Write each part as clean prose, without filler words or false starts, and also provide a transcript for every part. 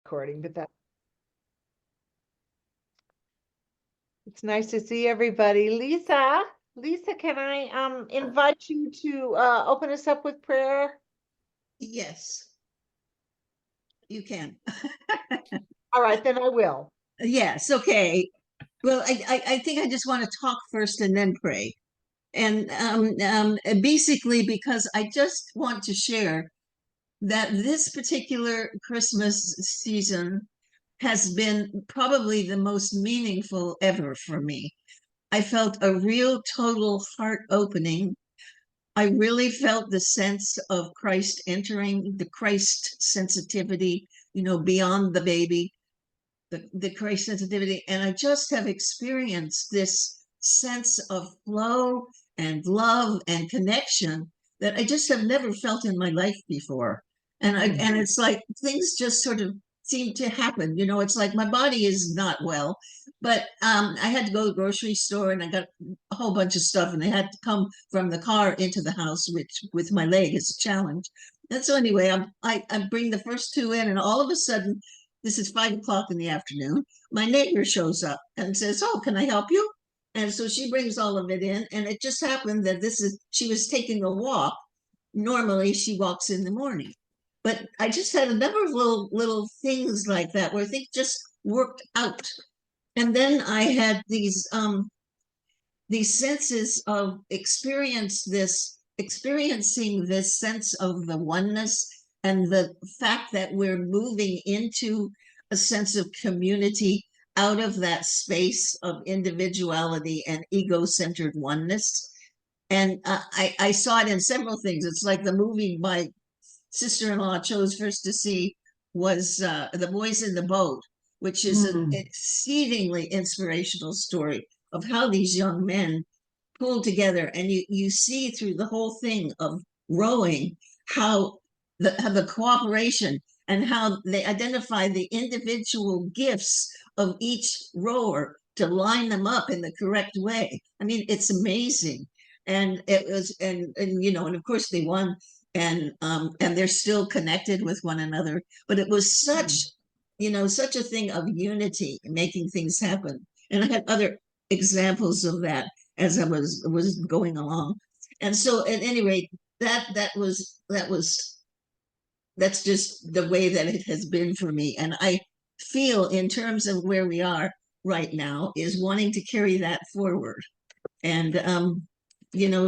recording, but that it's nice to see everybody. Lissa, can I invite you to open us up with prayer? Yes, you can. All right, then I will. Yes, okay. Well, I think I just want to talk first and then pray. And basically, because I just want to share that this particular Christmas season has been probably the most meaningful ever for me. I felt a real total heart opening. I really felt the sense of Christ entering, the Christ sensitivity, beyond the baby, the Christ sensitivity. And I just have experienced this sense of flow and love and connection that I just have never felt in my life before. And it's like things just sort of seem to happen. It's like my body is not well, but I had to go to the grocery store and I got a whole bunch of stuff, and they had to come from the car into the house, which with my leg is a challenge. And so anyway, I bring the first two in, and all of a sudden, this is 5 o'clock in the afternoon, my neighbor shows up and says, "Oh, can I help you?" And so she brings all of it in, and it just happened that she was taking a walk. Normally she walks in the morning, but I just had a number of little things like that where things just worked out. And then I had these senses of experiencing this sense of the oneness, and the fact that we're moving into a sense of community out of that space of individuality and ego-centered oneness. And I saw it in several things. It's like the movie my sister-in-law chose first to see was The Boys in the Boat, which is an exceedingly inspirational story of how these young men pull together. And you see through the whole thing of rowing how the cooperation, and how they identify the individual gifts of each rower to line them up in the correct way. I mean, it's amazing. And it was, and of course they won, and they're still connected with one another. But it was such a thing of unity, making things happen. And I had other examples of that as I was going along. And so at any rate, that's just the way that it has been for me. And I feel, in terms of where we are right now, is wanting to carry that forward. And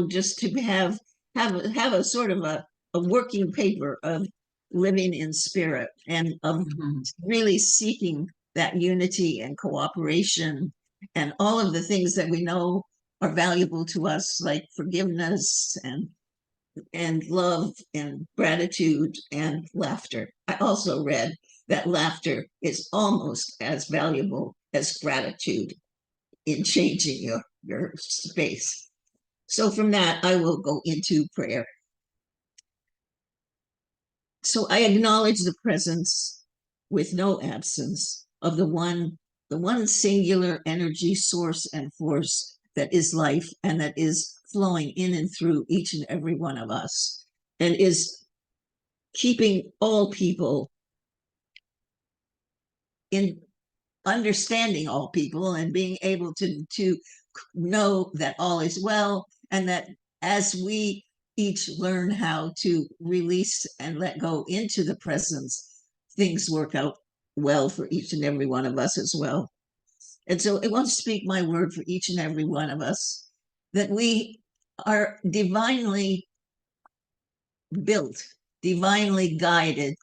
just to have a sort of a working paper of living in spirit, and of really seeking that unity and cooperation and all of the things that we know are valuable to us, like forgiveness and love and gratitude and laughter. I also read that laughter is almost as valuable as gratitude in changing your space. So from that, I will go into prayer. So I acknowledge the presence with no absence of the one singular energy source and force that is life, and that is flowing in and through each and every one of us, and is keeping all people in understanding all people, and being able to know that all is well, and that as we each learn how to release and let go into the presence, things work out well for each and every one of us as well. And so I want to speak my word for each and every one of us, that we are divinely built, divinely guided,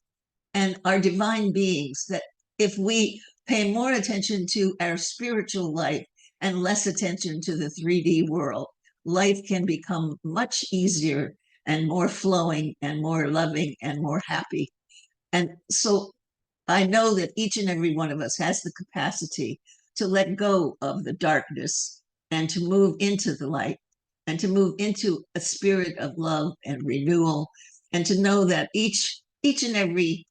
and are divine beings, that if we pay more attention to our spiritual life and less attention to the 3D world, life can become much easier and more flowing and more loving and more happy. And so I know that each and every one of us has the capacity to let go of the darkness and to move into the light, and to move into a spirit of love and renewal, and to know that each and every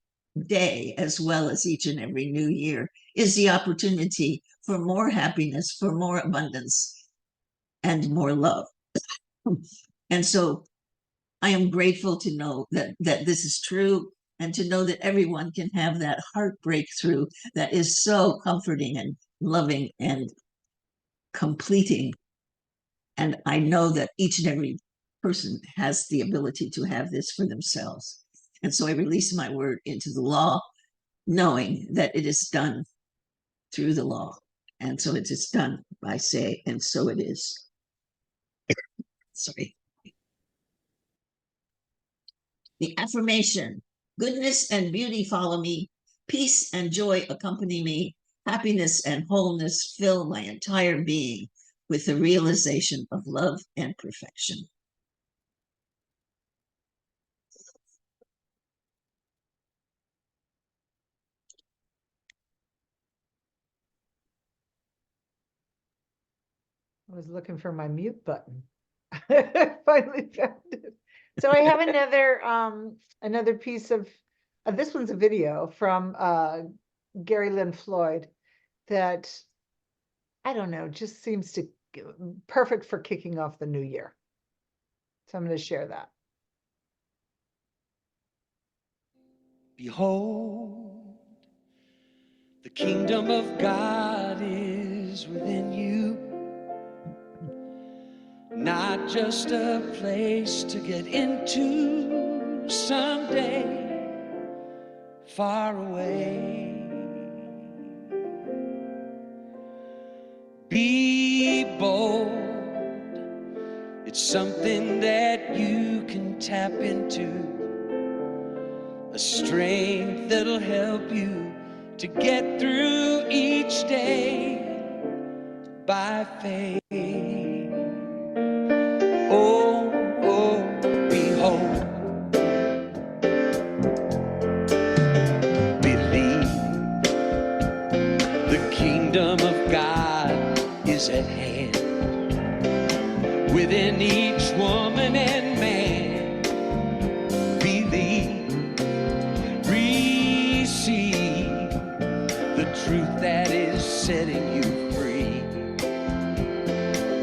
day, as well as each and every new year, is the opportunity for more happiness, for more abundance, and more love. And so I am grateful to know that this is true, and to know that everyone can have that heart breakthrough that is so comforting and loving and completing. And I know that each and every person has the ability to have this for themselves. And so I release my word into the law, knowing that it is done through the law. And so it is done, I say, and so it is. Sorry. The affirmation: goodness and beauty follow me, peace and joy accompany me, happiness and wholeness fill my entire being with the realization of love and perfection. I was looking for my mute button. Finally found it. So I have another piece of this one's a video from Gary Lynn Floyd that I don't know, just seems to perfect for kicking off the new year. So I'm going to share that. Behold, the kingdom of God is within you. Not just a place to get into someday, far away. Be bold, it's something that you can tap into, a strength that'll help you to get through each day by faith. Oh, oh, behold, believe the kingdom of God is at hand, within each woman and man. Believe, receive the truth that is setting you free,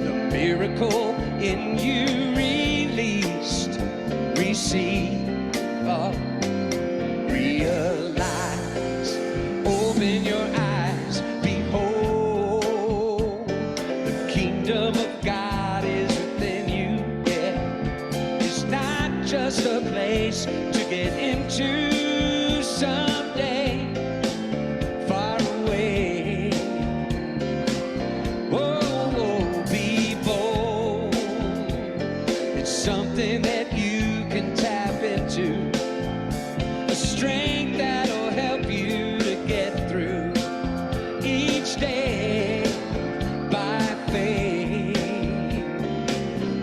the miracle in you released. Receive, realize, open your eyes, behold, the kingdom of God is within you. Yeah, it's not just a place to get into someday, far away. Whoa, be bold, it's something that you can tap into, a strength that'll help you to get through each day by faith.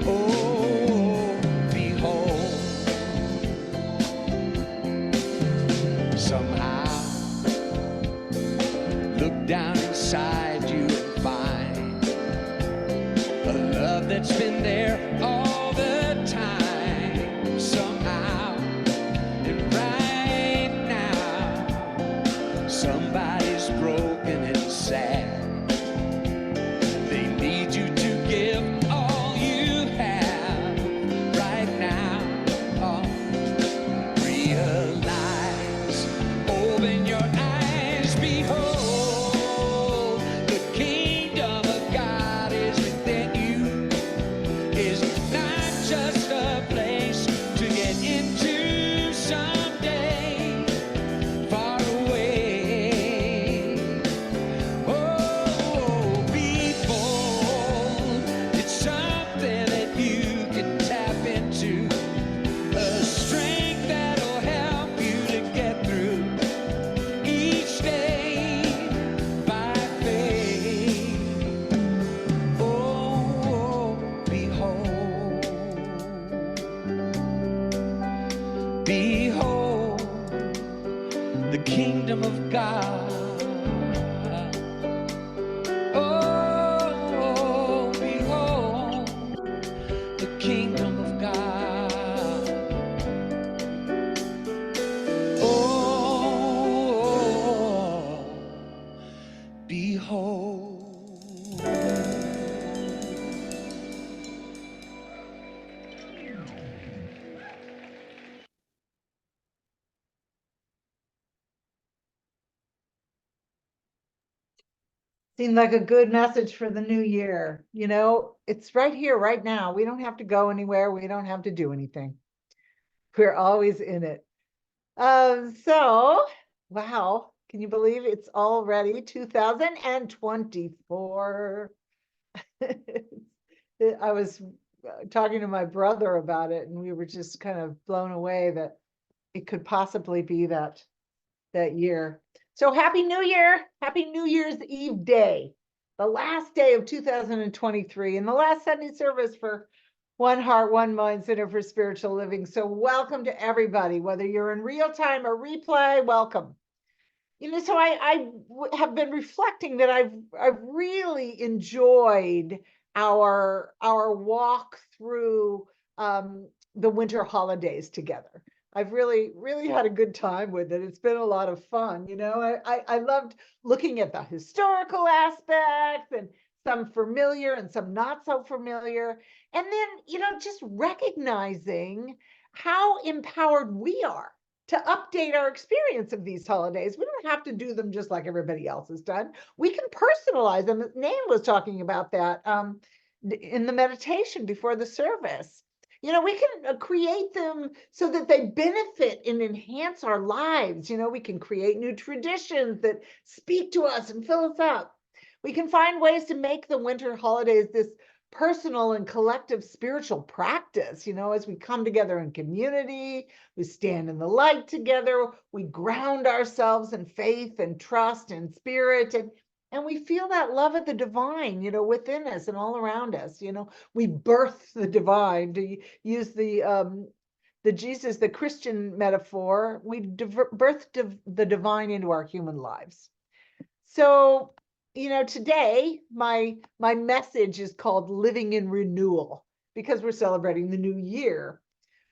Oh, behold, somehow look down inside you and find a love that's been there all the time. Somehow, and right now, somebody's broken and sad. They need you to give all you have right now. Oh, realize, open your eyes, behold, the kingdom of God is within you. Is not just a place to get into someday, far away. Oh, be bold, it's something that you can tap into, a strength that'll help you to get through each day by faith. Oh, behold, behold, the kingdom of God. Oh, behold, the kingdom of God. Oh, behold. Seemed like a good message for the new year. It's right here, right now. We don't have to go anywhere. We don't have to do anything. We're always in it. So, wow, can you believe it's already 2024? I was talking to my brother about it, and we were just kind of blown away that it could possibly be that year. So happy New Year. Happy New Year's Eve day, the last day of 2023 and the last Sunday service for One Heart, One Mind Center for Spiritual Living. So welcome to everybody, whether you're in real time or replay, welcome. So I have been reflecting that I've really enjoyed our walk through the winter holidays together. I've really had a good time with it. It's been a lot of fun. I loved looking at the historical aspects and some familiar and some not so familiar. And then, just recognizing how empowered we are to update our experience of these holidays. We don't have to do them just like everybody else has done. We can personalize them. Nan was talking about that in the meditation before the service. We can create them so that they benefit and enhance our lives. We can create new traditions that speak to us and fill us up. We can find ways to make the winter holidays this personal and collective spiritual practice, as we come together in community, we stand in the light together, we ground ourselves in faith and trust and spirit, and we feel that love of the divine, within us and all around us. We birth the divine, to use the Christian metaphor. We birth the divine into our human lives. So, today my message is called Living in Renewal, because we're celebrating the new year,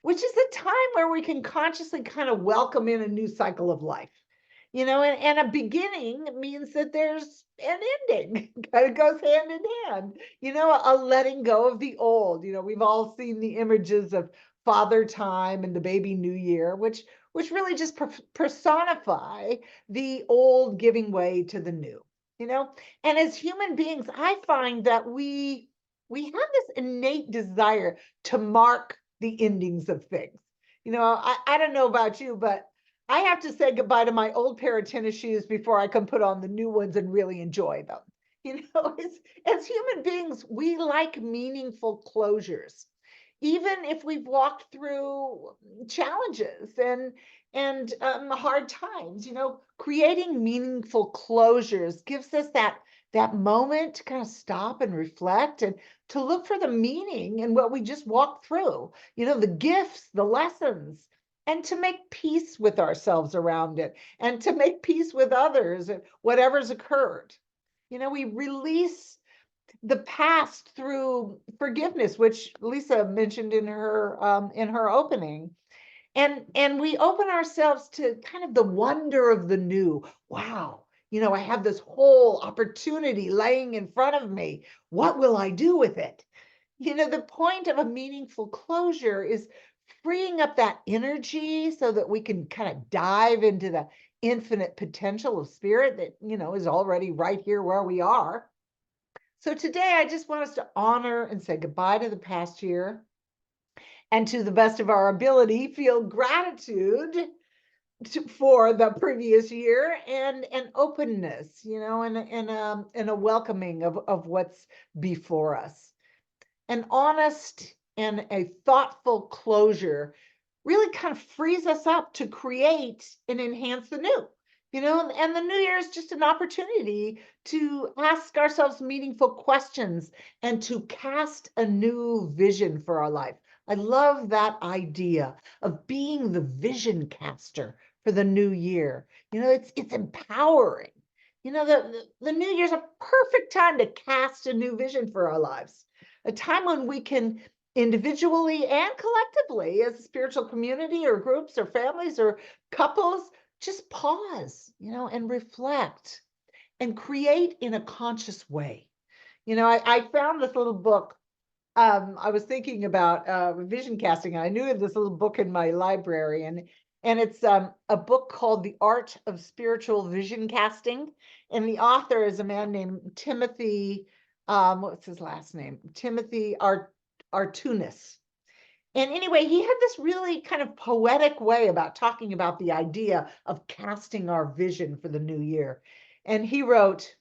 which is a time where we can consciously kind of welcome in a new cycle of life. And a beginning means that there's an ending. It goes hand in hand. A letting go of the old. We've all seen the images of Father Time and the baby New Year, which really just personify the old giving way to the new. And as human beings, I find that we have this innate desire to mark the endings of things. I don't know about you, but I have to say goodbye to my old pair of tennis shoes before I can put on the new ones and really enjoy them. As human beings, we like meaningful closures, even if we've walked through challenges and hard times. Creating meaningful closures gives us that moment to kind of stop and reflect and to look for the meaning in what we just walked through. The gifts, the lessons, and to make peace with ourselves around it, and to make peace with others and whatever's occurred. We release the past through forgiveness, which Lissa mentioned in her opening, and we open ourselves to kind of the wonder of the new. Wow, I have this whole opportunity laying in front of me. What will I do with it? The point of a meaningful closure is freeing up that energy so that we can kind of dive into the infinite potential of spirit that, is already right here where we are. So today, I just want us to honor and say goodbye to the past year, and to the best of our ability, feel gratitude for the previous year, and an openness, and a welcoming of what's before us. An honest and a thoughtful closure really kind of frees us up to create and enhance the new. And the new year is just an opportunity to ask ourselves meaningful questions and to cast a new vision for our life. I love that idea of being the vision caster for the new year. It's empowering. The new year's a perfect time to cast a new vision for our lives. A time when we can individually and collectively, as a spiritual community or groups or families or couples, just pause, and reflect and create in a conscious way. I found this little book. I was thinking about vision casting, and I knew this little book in my library, and And it's a book called The Art of Spiritual Vision Casting. And the author is a man named Timothy, what's his last name? Timothy Artunis. And anyway, he had this really kind of poetic way about talking about the idea of casting our vision for the new year. And he wrote,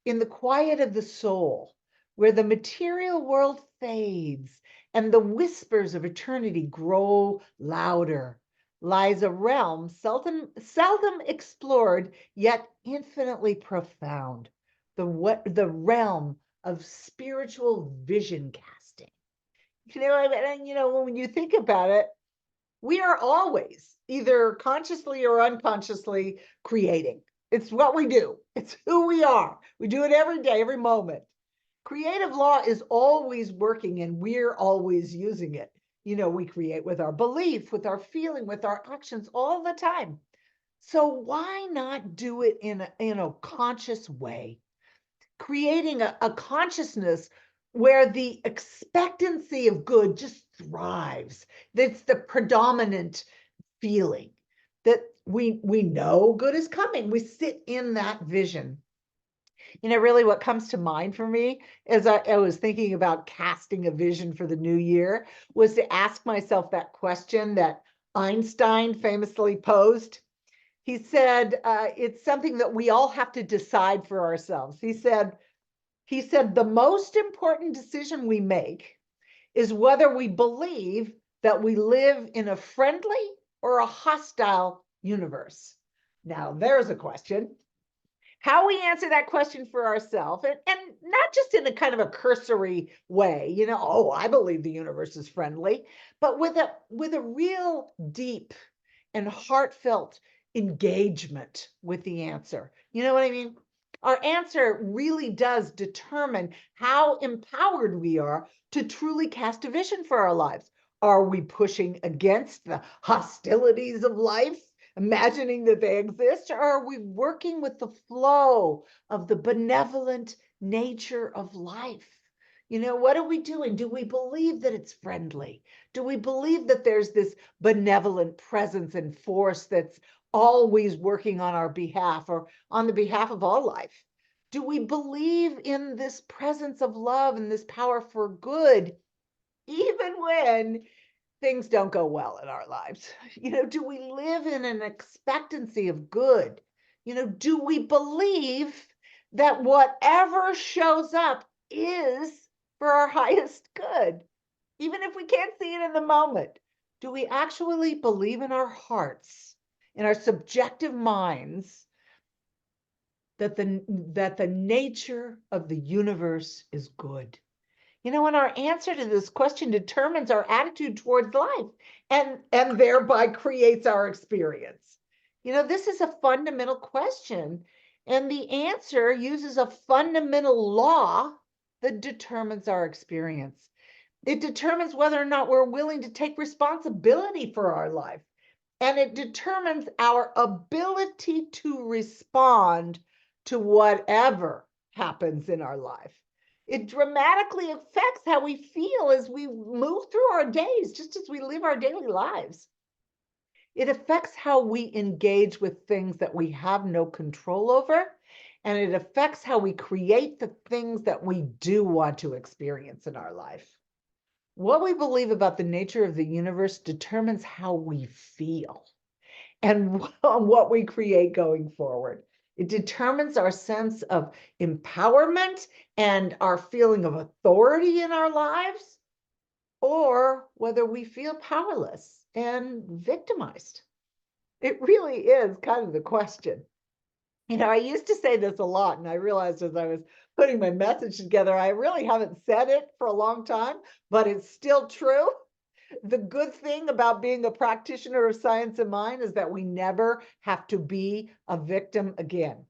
"In the quiet of the soul, where the material world fades and the whispers of eternity grow louder, lies a realm seldom explored, yet infinitely profound, the realm of spiritual vision casting." You know, and when you think about it, we are always either consciously or unconsciously creating. It's what we do. It's who we are. We do it every day, every moment. Creative law is always working and we're always using it. We create with our belief, with our feeling, with our actions all the time. So why not do it in a conscious way? Creating a consciousness where the expectancy of good just thrives. That's the predominant feeling, that we know good is coming. We sit in that vision. Really what comes to mind for me as I was thinking about casting a vision for the new year was to ask myself that question that Einstein famously posed. He said, it's something that we all have to decide for ourselves. He said, the most important decision we make is whether we believe that we live in a friendly or a hostile universe. Now, there's a question. How we answer that question for ourselves, and not just in a kind of a cursory way, oh, I believe the universe is friendly, but with a real deep and heartfelt engagement with the answer. You know what I mean? Our answer really does determine how empowered we are to truly cast a vision for our lives. Are we pushing against the hostilities of life, imagining that they exist, or are we working with the flow of the benevolent nature of life? What are we doing? Do we believe that it's friendly? Do we believe that there's this benevolent presence and force that's always working on our behalf or on the behalf of all life? Do we believe in this presence of love and this power for good, even when things don't go well in our lives? Do we live in an expectancy of good? Do we believe that whatever shows up is for our highest good, even if we can't see it in the moment? Do we actually believe in our hearts, in our subjective minds, that the nature of the universe is good? And our answer to this question determines our attitude towards life and thereby creates our experience. This is a fundamental question, and the answer uses a fundamental law that determines our experience. It determines whether or not we're willing to take responsibility for our life, and it determines our ability to respond to whatever happens in our life. It dramatically affects how we feel as we move through our days, just as we live our daily lives. It affects how we engage with things that we have no control over, and it affects how we create the things that we do want to experience in our life. What we believe about the nature of the universe determines how we feel and what we create going forward. It determines our sense of empowerment and our feeling of authority in our lives, or whether we feel powerless and victimized. It really is kind of the question. I used to say this a lot, and I realized as I was putting my message together, I really haven't said it for a long time, but it's still true. The good thing about being a practitioner of science of mind is that we never have to be a victim again.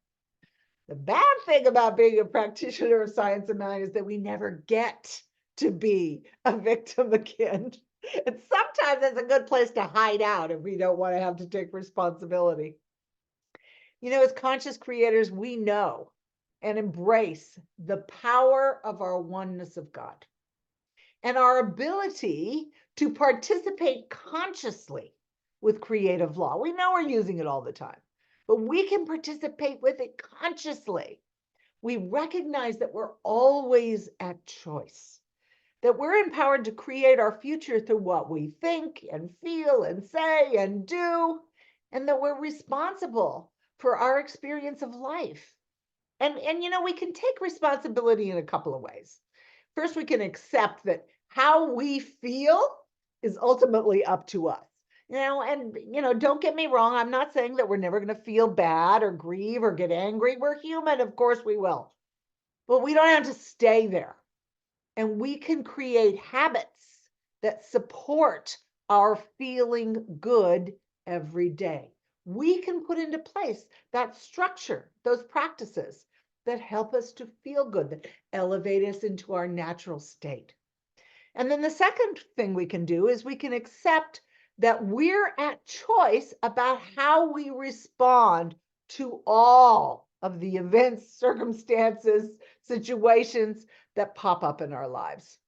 The bad thing about being a practitioner of science of mind is that we never get to be a victim again. And sometimes it's a good place to hide out if we don't want to have to take responsibility. As conscious creators, we know and embrace the power of our oneness of God and our ability to participate consciously with creative law. We know we're using it all the time, but we can participate with it consciously. We recognize that we're always at choice, that we're empowered to create our future through what we think and feel and say and do, and that we're responsible for our experience of life. And we can take responsibility in a couple of ways. First, we can accept that how we feel is ultimately up to us. Don't get me wrong, I'm not saying that we're never going to feel bad or grieve or get angry. We're human, of course we will. But we don't have to stay there. And we can create habits that support our feeling good every day. We can put into place that structure, those practices that help us to feel good, that elevate us into our natural state. And then the second thing we can do is we can accept that we're at choice about how we respond to all of the events, circumstances, situations that pop up in our lives,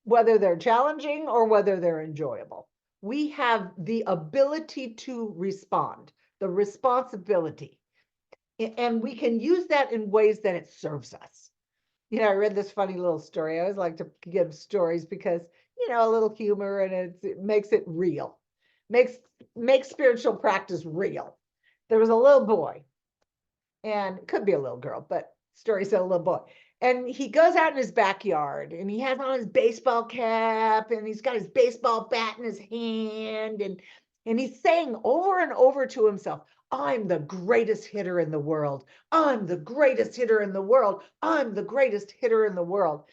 whether they're challenging or whether they're enjoyable. We have the ability to respond, the responsibility, and we can use that in ways that it serves us. I read this funny little story. I always like to give stories because, a little humor, and it makes it real, makes spiritual practice real. There was a little boy, and it could be a little girl, but story said a little boy. And he goes out in his backyard, and he has on his baseball cap, and he's got his baseball bat in his hand, and he's saying over and over to himself, I'm the greatest hitter in the world. I'm the greatest hitter in the world. I'm the greatest hitter in the world.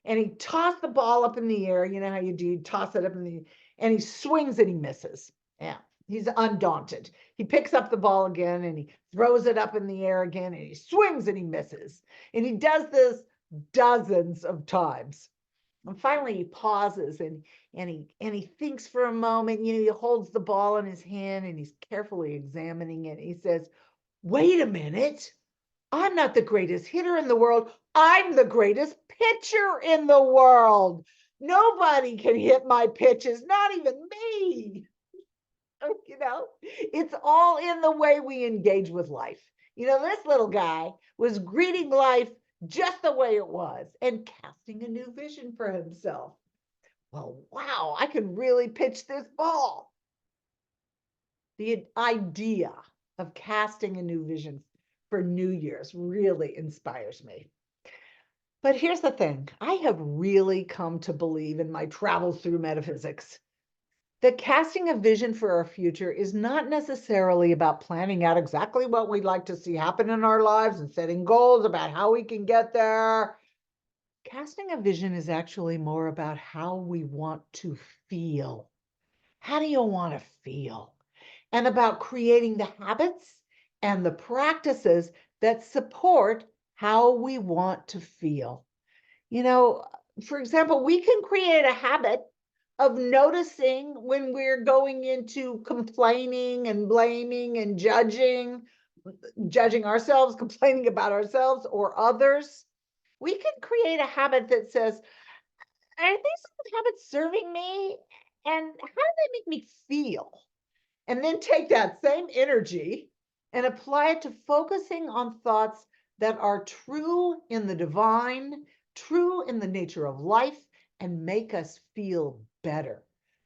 And he tossed the ball up in the air. You know how you do, you toss it up and he swings and he misses. Yeah, he's undaunted. He picks up the ball again and he throws it up in the air again and he swings and he misses. And he does this dozens of times. And finally he pauses and he thinks for a moment. He holds the ball in his hand and he's carefully examining it. He says, wait a minute. I'm not the greatest hitter in the world. I'm the greatest pitcher in the world. Nobody can hit my pitches, not even me. It's all in the way we engage with life. This little guy was greeting life just the way it was and casting a new vision for himself. Well, wow, I can really pitch this ball. The idea of casting a new vision for New Year's really inspires me. But here's the thing. I have really come to believe in my travels through metaphysics that casting a vision for our future is not necessarily about planning out exactly what we'd like to see happen in our lives and setting goals about how we can get there. Casting a vision is actually more about how we want to feel. How do you want to feel? And about creating the habits and the practices that support how we want to feel. For example, we can create a habit of noticing when we're going into complaining and blaming and judging ourselves, complaining about ourselves or others. We can create a habit that says, are these habits serving me? And how do they make me feel? And then take that same energy and apply it to focusing on thoughts that are true in the divine, true in the nature of life, and make us feel better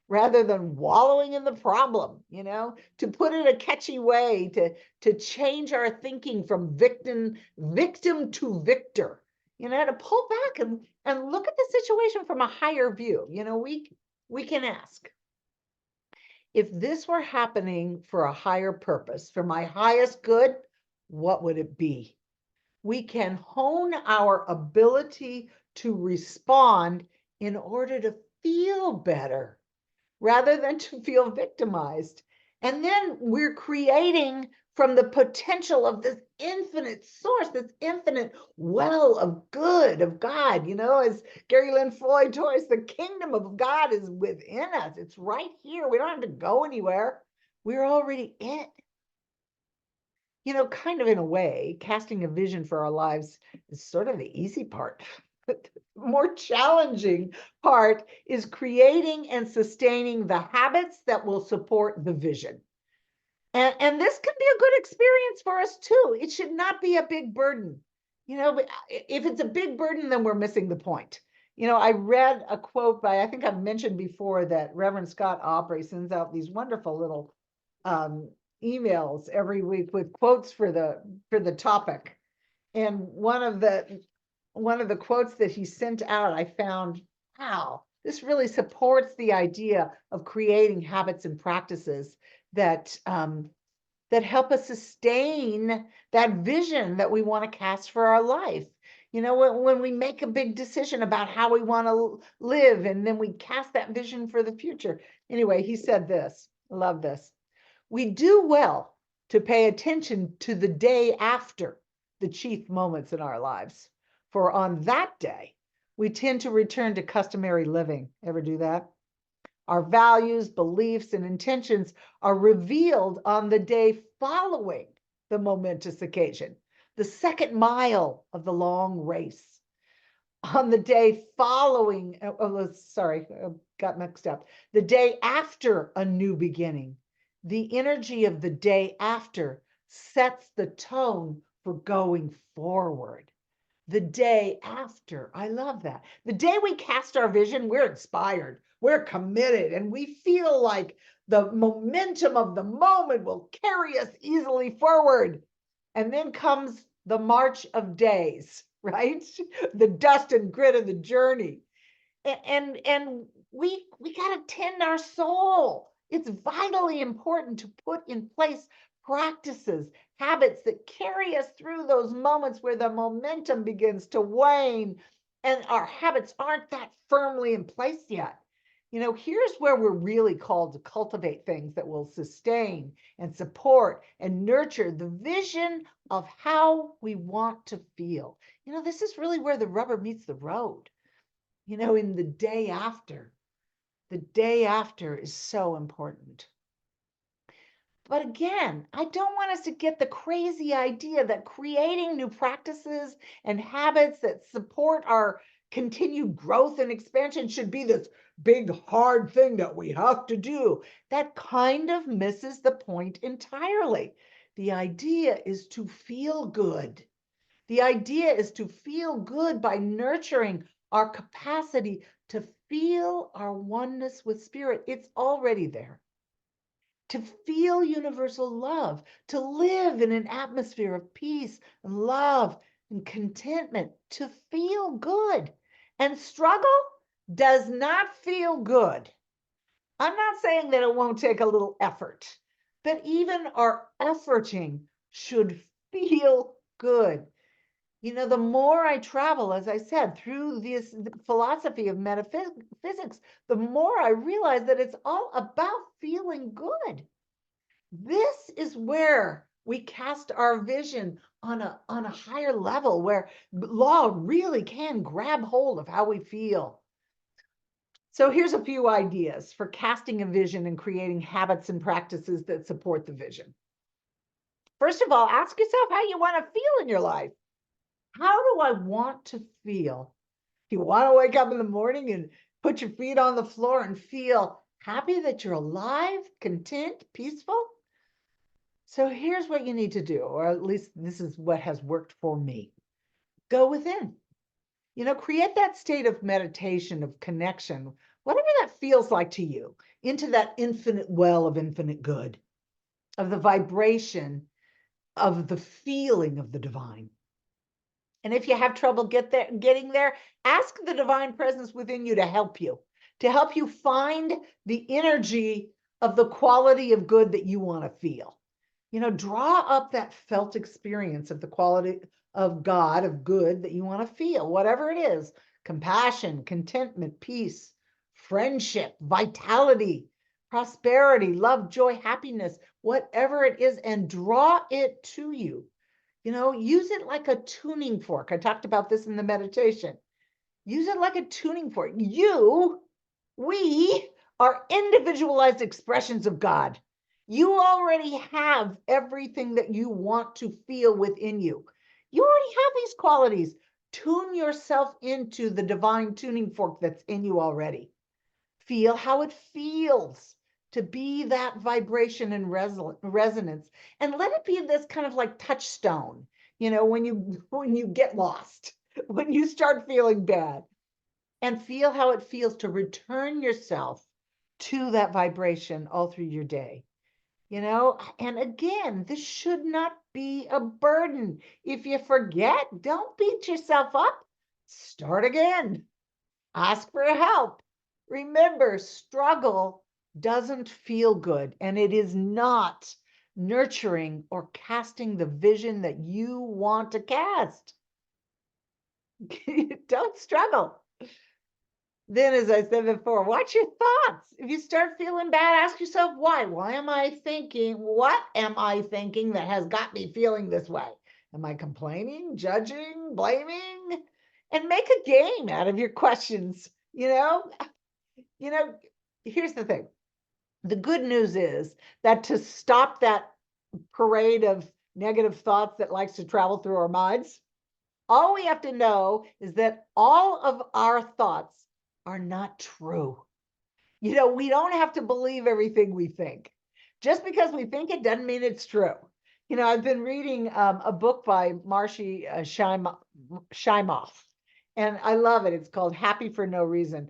rather than wallowing in the problem, to put it a catchy way to change our thinking from victim to victor, to pull back and look at the situation from a higher view. We can ask, if this were happening for a higher purpose, for my highest good, what would it be? We can hone our ability to respond in order to feel better rather than to feel victimized. And then we're creating from the potential of this infinite source, this infinite well of good of God. As Gary Lynn Floyd told us, the kingdom of God is within us. It's right here. We don't have to go anywhere. We're already it. Kind of in a way, casting a vision for our lives is sort of the easy part. more challenging part is creating and sustaining the habits that will support the vision. And this can be a good experience for us too. It should not be a big burden. But if it's a big burden, then we're missing the point. I read a quote by, I think I've mentioned before that Reverend Scott Aubrey sends out these wonderful little emails every week with quotes for the topic. And one of the quotes that he sent out, I found, wow, this really supports the idea of creating habits and practices that help us sustain that vision that we want to cast for our life. When we make a big decision about how we want to live, and then we cast that vision for the future. Anyway, he said this, I love this. We do well to pay attention to the day after the chief moments in our lives, for on that day, we tend to return to customary living. Ever do that? Our values, beliefs, and intentions are revealed on the day following the momentous occasion, the second mile of the long race. On the day following, got mixed up. The day after a new beginning, the energy of the day after sets the tone for going forward. The day after, I love that. The day we cast our vision, we're inspired, we're committed, and we feel like the momentum of the moment will carry us easily forward. And then comes the march of days, right? The dust and grit of the journey. And we got to tend our soul. It's vitally important to put in place practices, habits that carry us through those moments where the momentum begins to wane and our habits aren't that firmly in place yet. Here's where we're really called to cultivate things that will sustain and support and nurture the vision of how we want to feel. This is really where the rubber meets the road. In the day after. The day after is so important. But again, I don't want us to get the crazy idea that creating new practices and habits that support our continued growth and expansion should be this big, hard thing that we have to do. That kind of misses the point entirely. The idea is to feel good. The idea is to feel good by nurturing our capacity to feel our oneness with spirit. It's already there. To feel universal love, to live in an atmosphere of peace and love and contentment, to feel good. And struggle does not feel good. I'm not saying that it won't take a little effort, but even our efforting should feel good. The more I travel, as I said, through this philosophy of metaphysics, the more I realize that it's all about feeling good. This is where we cast our vision on a higher level, where law really can grab hold of how we feel. So here's a few ideas for casting a vision and creating habits and practices that support the vision. First of all, ask yourself how you want to feel in your life. How do I want to feel? You want to wake up in the morning and put your feet on the floor and feel happy that you're alive, content, peaceful? So here's what you need to do, or at least this is what has worked for me. Go within. Create that state of meditation, of connection, whatever that feels like to you, into that infinite well of infinite good, of the vibration, of the feeling of the divine. And if you have trouble getting there, ask the divine presence within you to help you find the energy of the quality of good that you want to feel. Draw up that felt experience of the quality of God, of good that you want to feel, whatever it is: compassion, contentment, peace, friendship, vitality, prosperity, love, joy, happiness, whatever it is, and draw it to you. Use it like a tuning fork. I talked about this in the meditation. Use it like a tuning fork. We are individualized expressions of God. You already have everything that you want to feel within you. You already have these qualities. Tune yourself into the divine tuning fork that's in you already. Feel how it feels to be that vibration and resonance, and let it be this kind of like touchstone, when you get lost, when you start feeling bad, and feel how it feels to return yourself to that vibration all through your day. And again, this should not be a burden. If you forget, don't beat yourself up. Start again. Ask for help. Remember, struggle doesn't feel good, and it is not nurturing or casting the vision that you want to cast. Don't struggle. Then, as I said before, watch your thoughts. If you start feeling bad, ask yourself why. Why am I thinking? What am I thinking that has got me feeling this way? Am I complaining, judging, blaming? And make a game out of your questions. Here's the thing. The good news is that to stop that parade of negative thoughts that likes to travel through our minds, all we have to know is that all of our thoughts are not true. We don't have to believe everything we think. Just because we think it doesn't mean it's true. I've been reading a book by Marcy Shimoff, and I love it. It's called Happy for No Reason.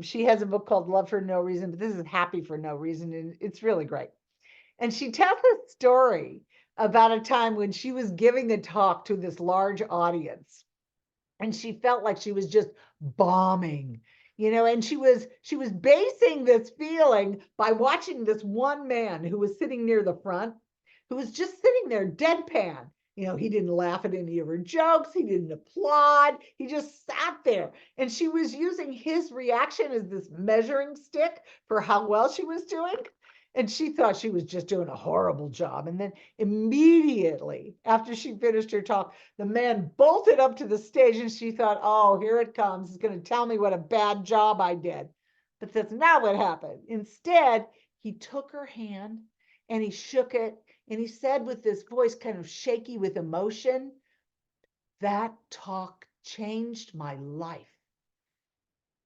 She has a book called Love for No Reason, but this is Happy for No Reason, and it's really great. And she tells a story about a time when she was giving a talk to this large audience, and she felt like she was just bombing, and she was basing this feeling by watching this one man who was sitting near the front, who was just sitting there deadpan. He didn't laugh at any of her jokes. He didn't applaud. He just sat there. And she was using his reaction as this measuring stick for how well she was doing. And she thought she was just doing a horrible job. And then immediately after she finished her talk, the man bolted up to the stage, and she thought, oh, here it comes. He's going to tell me what a bad job I did. But that's not what happened. Instead, he took her hand and he shook it, and he said with this voice kind of shaky with emotion, that talk changed my life.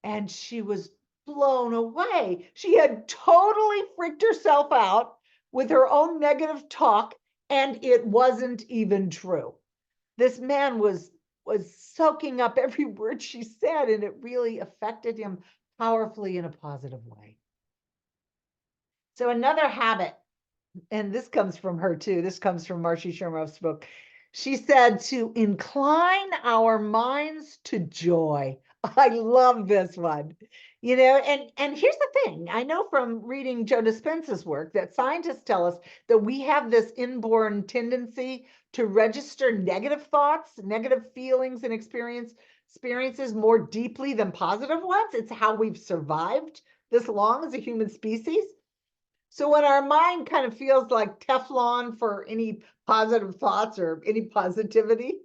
And she was blown away. She had totally freaked herself out with her own negative talk, and it wasn't even true. This man was soaking up every word she said, and it really affected him powerfully in a positive way. So another habit, and this comes from her too, this comes from Marcy Shimoff's book. She said to incline our minds to joy. I love this one. And here's the thing. I know from reading Joe Dispenza's work that scientists tell us that we have this inborn tendency to register negative thoughts, negative feelings and experiences more deeply than positive ones. It's how we've survived this long as a human species. So when our mind kind of feels like Teflon for any positive thoughts or any positivity,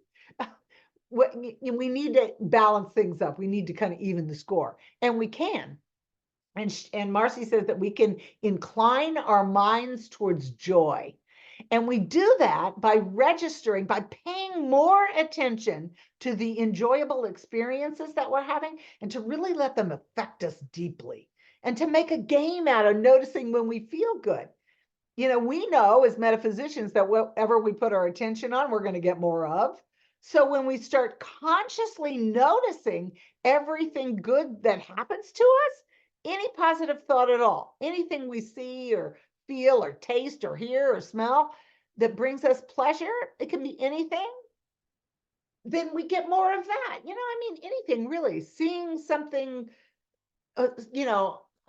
we need to balance things up. We need to kind of even the score, and we can. And Marcy says that we can incline our minds towards joy. And we do that by registering, by paying more attention to the enjoyable experiences that we're having, and to really let them affect us deeply, and to make a game out of noticing when we feel good. We know as metaphysicians that whatever we put our attention on, we're going to get more of. So when we start consciously noticing everything good that happens to us, any positive thought at all, anything we see or feel or taste or hear or smell that brings us pleasure, it can be anything, then we get more of that. Anything really. Seeing something,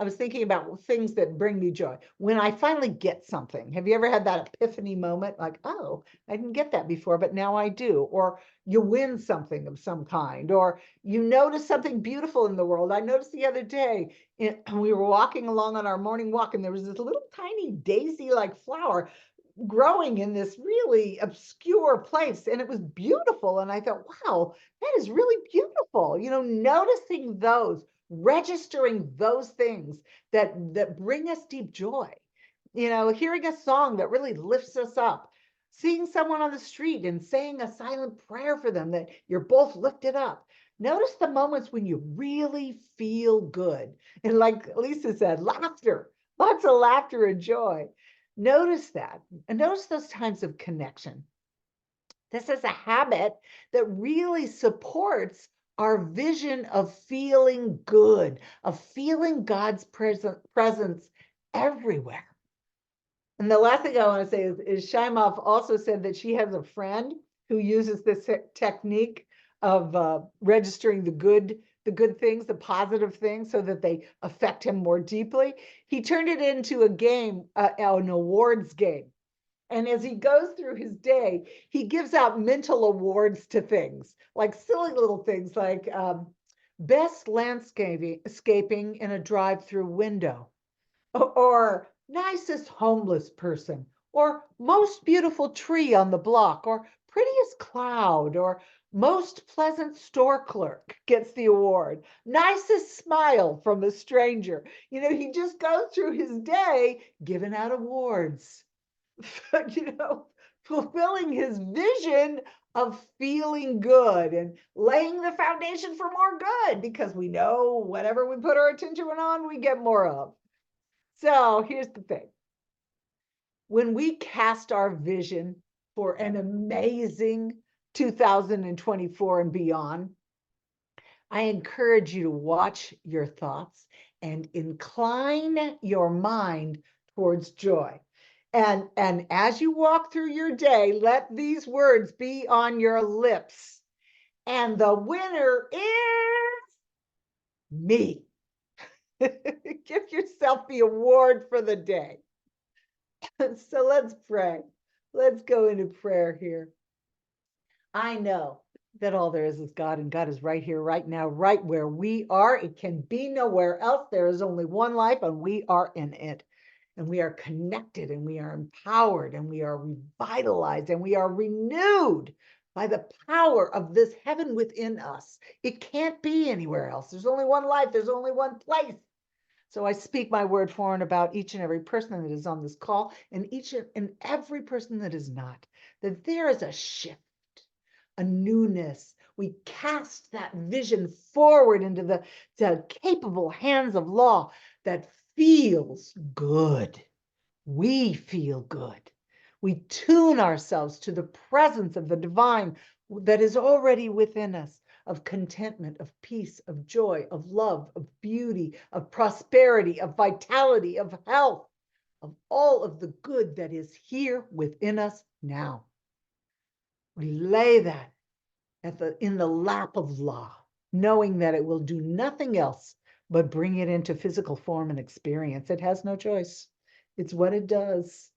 I was thinking about things that bring me joy. When I finally get something, have you ever had that epiphany moment? Like, oh, I didn't get that before, but now I do. Or you win something of some kind, or you notice something beautiful in the world. I noticed the other day, we were walking along on our morning walk, and there was this little tiny daisy-like flower growing in this really obscure place, and it was beautiful. And I thought, wow, that is really beautiful. Noticing those, registering those things that bring us deep joy, hearing a song that really lifts us up. seeing someone on the street and saying a silent prayer for them that you're both lifted up. Notice the moments when you really feel good. And like Lisa said, laughter, lots of laughter and joy. Notice that, and notice those times of connection. This is a habit that really supports our vision of feeling good, of feeling God's presence everywhere. And the last thing I want to say is Shaimov also said that she has a friend who uses this technique of registering the good things, the positive things, so that they affect him more deeply. He turned it into a game, an awards game. And as he goes through his day, he gives out mental awards to things, like silly little things like best landscaping in a drive-through window, or nicest homeless person, or most beautiful tree on the block, or prettiest cloud, or most pleasant store clerk gets the award, nicest smile from a stranger. You know, he just goes through his day giving out awards. You know, fulfilling his vision of feeling good and laying the foundation for more good, because we know whatever we put our attention on, we get more of. So here's the thing. When we cast our vision for an amazing 2024 and beyond, I encourage you to watch your thoughts and incline your mind towards joy. And as you walk through your day, let these words be on your lips. And the winner is me. Give yourself the award for the day. So let's pray. Let's go into prayer here. I know that all there is God, and God is right here, right now, right where we are. It can be nowhere else. There is only one life, and we are in it. And we are connected, and we are empowered, and we are revitalized, and we are renewed by the power of this heaven within us. It can't be anywhere else. There's only one life. There's only one place. So I speak my word for and about each and every person that is on this call, and each and every person that is not, that there is a shift, a newness. We cast that vision forward into the capable hands of law that feels good. We feel good. We tune ourselves to the presence of the divine that is already within us, of contentment, of peace, of joy, of love, of beauty, of prosperity, of vitality, of health, of all of the good that is here within us now. We lay that in the lap of law, knowing that it will do nothing else but bring it into physical form and experience. It has no choice. It's what it does.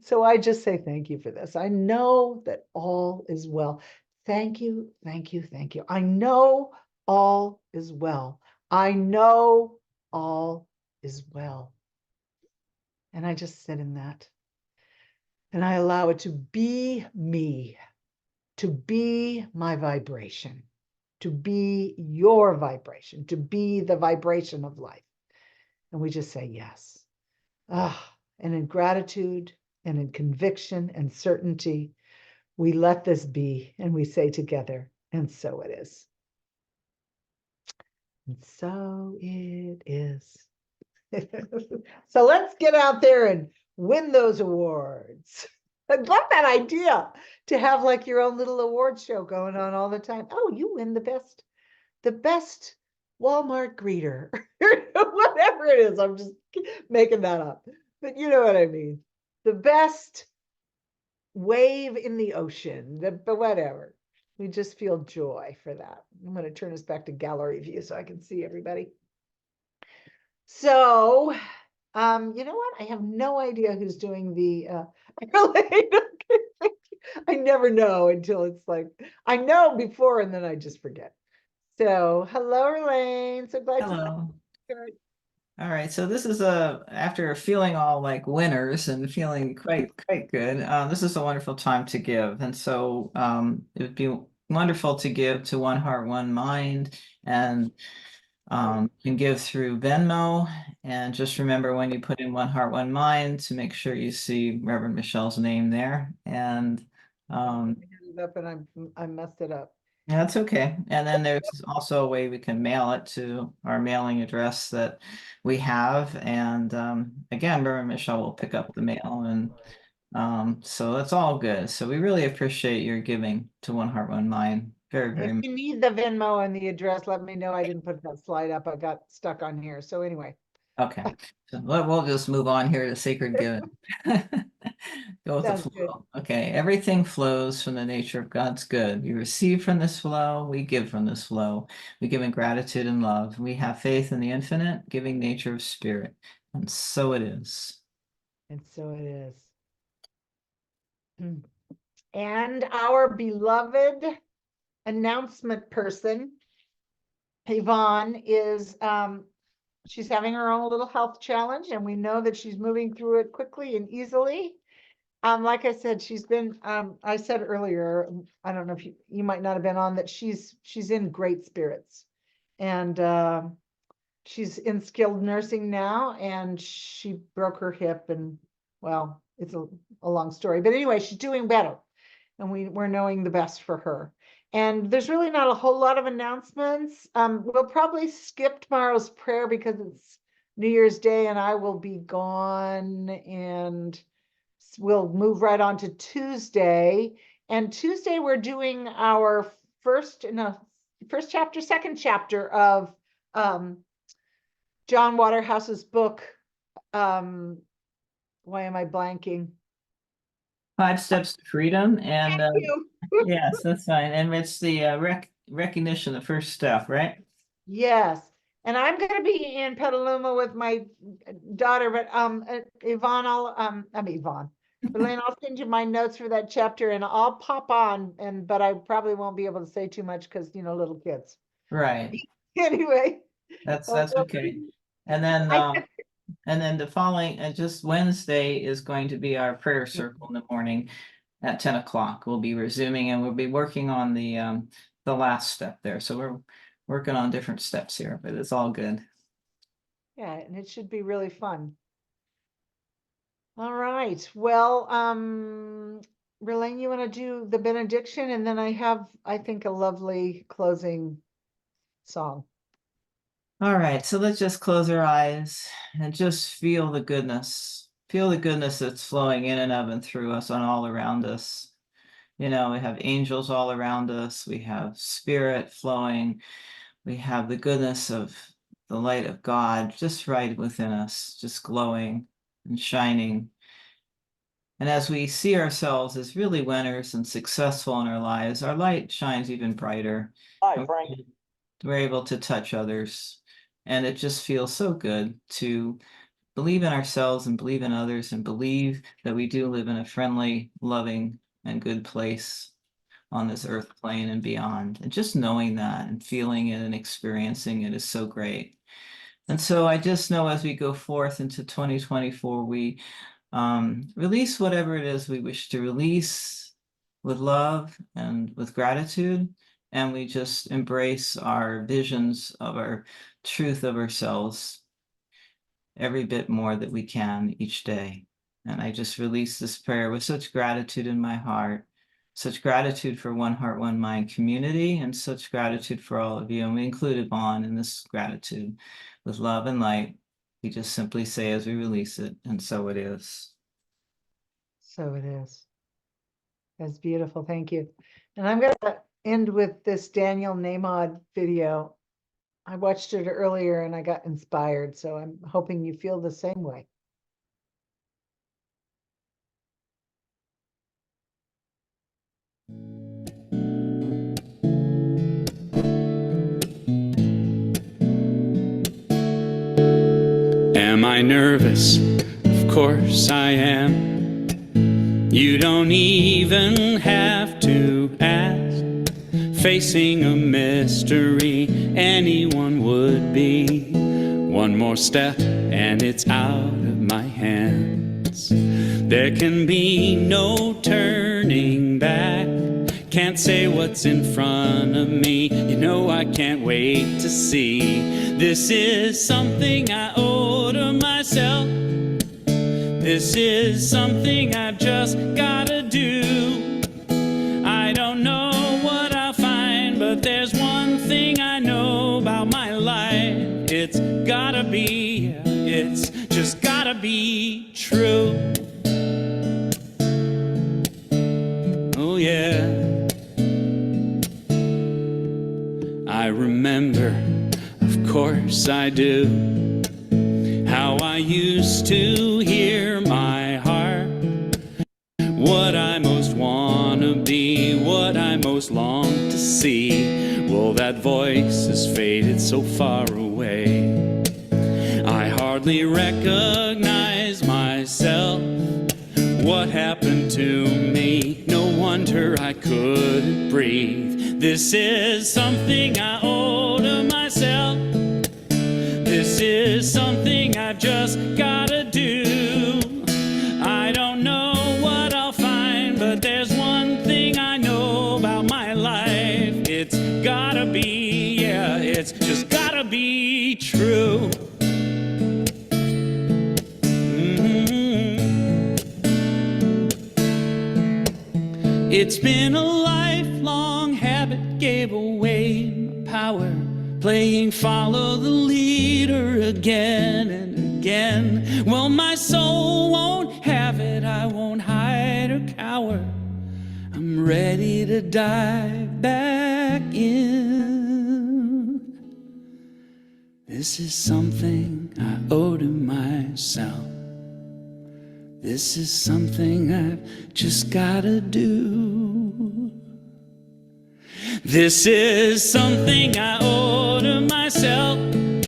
So I just say thank you for this. I know that all is well. Thank you, thank you, thank you. I know all is well. I know all is well. And I just sit in that. And I allow it to be me, to be my vibration, to be your vibration, to be the vibration of life. And we just say yes. And in gratitude and in conviction and certainty, we let this be, and we say together, and so it is. And so it is. So let's get out there and win those awards. I love that idea, to have like your own little award show going on all the time. Oh, you win the best Walmart greeter, whatever it is. I'm just making that up, but you know what I mean. The best wave in the ocean, but whatever. We just feel joy for that. I'm going to turn us back to gallery view so I can see everybody. So, you know what? I have no idea who's doing the, I never know until it's like, I know before and then I just forget. So, hello, Elaine. So glad Hello. you. All right, so this is after feeling all like winners and feeling quite good. This is a wonderful time to give, and so it would be wonderful to give to One Heart, One Mind, and You can give through Venmo, and just remember when you put in One Heart, One Mind to make sure you see Reverend Michelle's name there. And I had it up and I messed it up. yeah, that's okay. And then there's also a way we can mail it to our mailing address that we have. And again, Reverend Michelle will pick up the mail, and so that's all good. So we really appreciate your giving to One Heart, One Mind. Very, very If much. you need the Venmo and the address, let me know. I didn't put that slide up. I got stuck on here. So anyway, Okay. So we'll just move on here to sacred giving. Go with the sounds good. flow. Okay. Everything flows from the nature of God's good. We receive from this flow. We give from this flow. We give in gratitude and love. We have faith in the infinite, giving nature of spirit. And so it is. And so it is. And our beloved announcement person, Yvonne, is she's having her own little health challenge, and we know that she's moving through it quickly and easily. Like I said, she's been I said earlier, I don't know if you might not have been on, that she's in great spirits. And she's in skilled nursing now, and she broke her hip, and well, it's a long story, but anyway, she's doing better, and we're knowing the best for her. And there's really not a whole lot of announcements. We'll probably skip tomorrow's prayer because it's New Year's Day and I will be gone, and we'll move right on to Tuesday. And Tuesday we're doing our first chapter, second chapter of John Waterhouse's book. Why am I blanking? 5 Steps to Freedom. And Thank you. yes, that's fine. And it's the recognition, the first step, right? Yes. And I'm going to be in Petaluma with my daughter, but Yvonne, Yvonne. Elaine, I'll send you my notes for that chapter, and I'll pop on, but I probably won't be able to say too much because, little kids. Right. Anyway. That's okay. And then the following, just Wednesday is going to be our prayer circle in the morning at 10 o'clock. We'll be resuming, and we'll be working on the last step there. So we're working on different steps here, but it's all good. Yeah, and it should be really fun. All right. Well, Relaine, you want to do the benediction, and then I have, I think, a lovely closing song. All right, so let's just close our eyes and just feel the goodness. Feel the goodness that's flowing in and of and through us and all around us. We have angels all around us. We have spirit flowing. We have the goodness of the light of God just right within us, just glowing and shining. And as we see ourselves as really winners and successful in our lives, our light shines even brighter. Hi, Frank. We're able to touch others. And it just feels so good to believe in ourselves and believe in others and believe that we do live in a friendly, loving, and good place on this earth plane and beyond. And just knowing that and feeling it and experiencing it is so great. And so I just know as we go forth into 2024, we release whatever it is we wish to release with love and with gratitude. And we just embrace our visions of our truth of ourselves every bit more that we can each day. And I just release this prayer with such gratitude in my heart, such gratitude for One Heart, One Mind community, and such gratitude for all of you. And we include Yvonne in this gratitude with love and light. We just simply say as we release it, and so it is. So it is. That's beautiful. Thank you. And I'm going to end with this Daniel Namod video. I watched it earlier and I got inspired, so I'm hoping you feel the same way. Am I nervous? Of course I am. You don't even have to ask. Facing a mystery, anyone would be. One more step and it's out of my hands. There can be no turning back. Can't can't say what's in front of me. You know I can't wait to see. This is something I owe to myself. This is something I've just gotta do. I don't know what I'll find, but there's one thing I know about my life. It's gotta be, it's just gotta be true. Oh yeah. I remember, of course I do, how I used to hear my heart, what I most wanna be, what I most long to see. Well, that voice has faded so far away. I hardly recognize myself. What happened to me? No wonder I couldn't breathe. This is something I owe to myself. This is something I've just gotta do. I don't know what I'll find, but there's one thing I know about my life. It's gotta be, yeah, it's just gotta be true. It's been a lifelong habit, gave away my power, playing follow the leader again and again. Well, my soul won't have it, I won't hide or cower. I'm ready to dive back in. This is something I owe to myself. This is something I've just gotta do. This is something I owe to myself.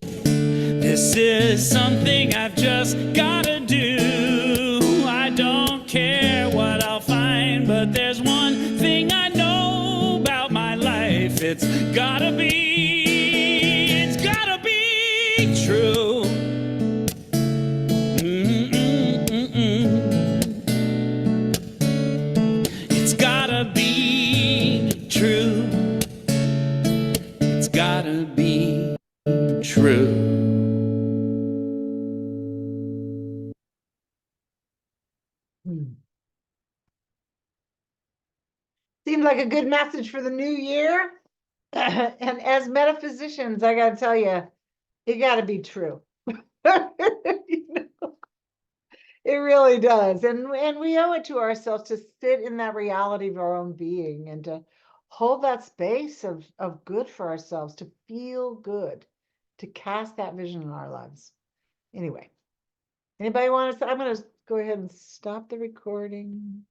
This is something I've just gotta do. I don't care what I'll find, but there's one thing I know about my life. It's gotta be true. It's gotta be true. It's gotta be true. Seemed like a good message for the new year. And as metaphysicians, I gotta tell you, it gotta be true. You know, it really does. And we owe it to ourselves to sit in that reality of our own being and to hold that space of good for ourselves, to feel good, to cast that vision in our lives. Anyway, anybody want to, I'm going to go ahead and stop the recording.